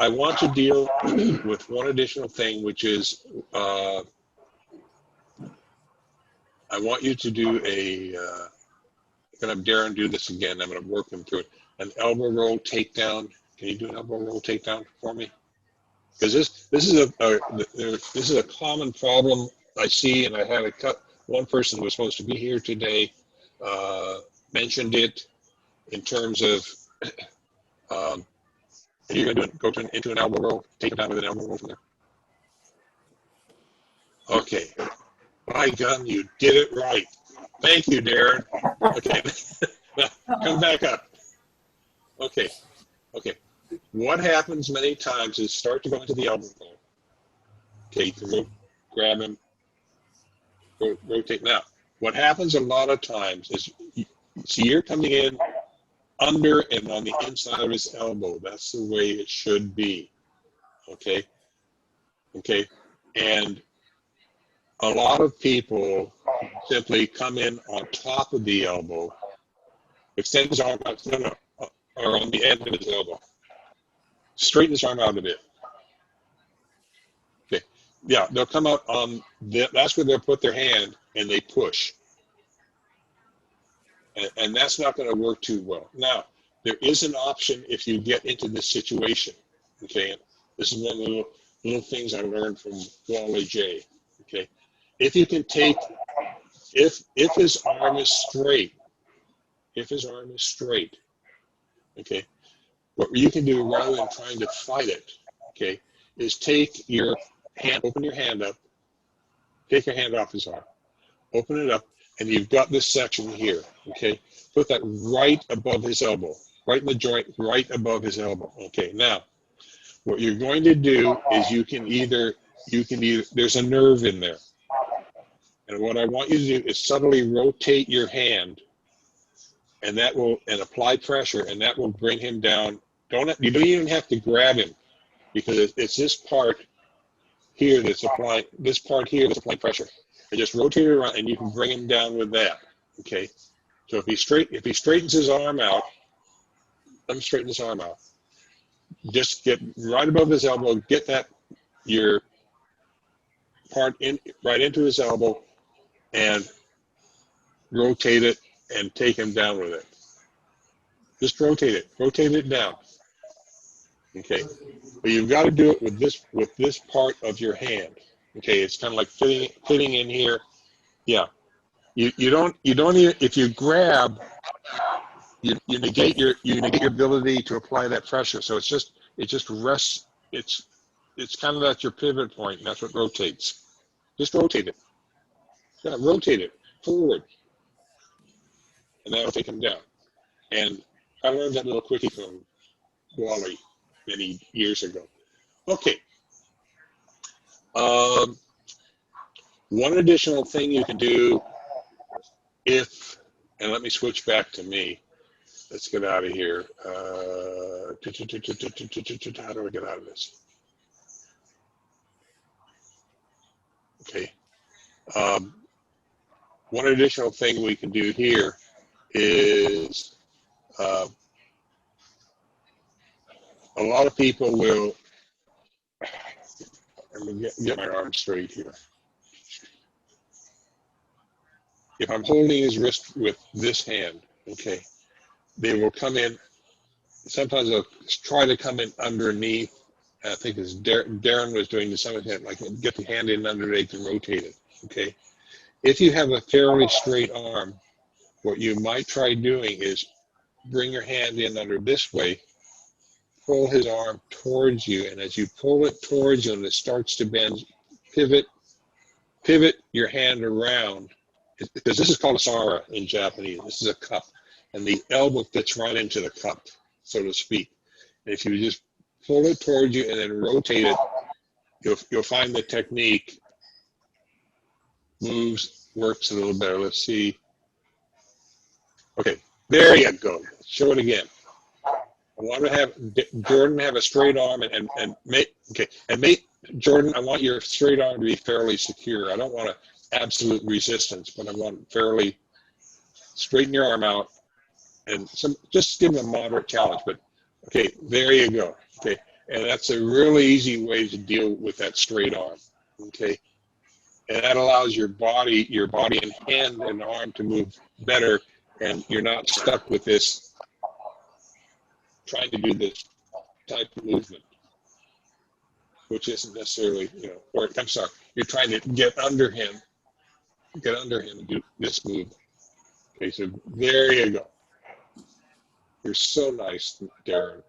I want to deal with one additional thing, which is I want you to do a, I'm going to have Darren do this again. I'm going to work him through it. An elbow roll takedown. Can you do an elbow roll takedown for me? Because this is a common problem I see, and I had one person who was supposed to be here today mentioned it in terms of you're going to go into an elbow roll, take it down with an elbow roll from there. Okay, by gum, you did it right. Thank you, Darren. Okay, now come back up. Okay. What happens many times is start to go into the elbow roll. Okay, you can grab him, rotate. Now, what happens a lot of times is, see, you're coming in under and on the inside of his elbow. That's the way it should be. Okay, and a lot of people simply come in on top of the elbow, extend his arm out, or on the end of his elbow. Straighten his arm out a bit. Okay, yeah, they'll come out on, that's where they'll put their hand and they push. And that's not going to work too well. Now, there is an option if you get into this situation. Okay, this is one of the little things I learned from Wally J. Okay, if you can take, if his arm is straight, okay, what you can do rather than trying to fight it, okay, is take your hand, open your hand up, take your hand off his arm, open it up, and you've got this section here, okay? Put that right above his elbow, right in the joint, right above his elbow. Okay, now, what you're going to do is you can either, there's a nerve in there. And what I want you to do is subtly rotate your hand, and that will, and apply pressure, and that will bring him down. You don't even have to grab him, because it's this part here that's applying, pressure. And just rotate it around, and you can bring him down with that. Okay. So if he straightens his arm out, let him straighten his arm out. Just get right above his elbow, get that your part in right into his elbow, and rotate it and take him down with it. Just rotate it down. Okay, but you've got to do it with this part of your hand. Okay, it's kind of like fitting in here. Yeah, you don't even, if you grab, you negate your ability to apply that pressure. So it just rests. It's kind of at your pivot point, and that's what rotates. Just rotate it. Yeah, rotate it forward, and that'll take him down. And I learned that little quickie from Wally many years ago. Okay. One additional thing you can do and let me switch back to me. Let's get out of here. How do we get out of this? Okay. One additional thing we can do here is a lot of people will, let me get my arm straight here. If I'm holding his wrist with this hand, okay, they will come in, sometimes they'll try to come in underneath. I think as Darren was doing to some extent, like get the hand in underneath and rotate it, okay? If you have a fairly straight arm, what you might try doing is bring your hand in under this way, pull his arm towards you, and as you pull it towards you and it starts to bend, pivot your hand around, because this is called a sara in Japanese. This is a cup, and the elbow fits right into the cup, so to speak. And if you just pull it towards you and then rotate it, you'll find the technique works a little better. Let's see. Okay, there you go. Show it again. I want to have Jordan have a straight arm and make Jordan, I want your straight arm to be fairly secure. I don't want absolute resistance, but I want fairly straighten your arm out and just give him a moderate challenge. But okay, there you go. Okay, And that's a really easy way to deal with that straight arm, okay? And that allows your body and hand and arm to move better, and you're not stuck with this, trying to do this type of movement, which isn't necessarily, or I'm sorry, you're trying to get under him and do this move. Okay, so there you go. You're so nice, Darren.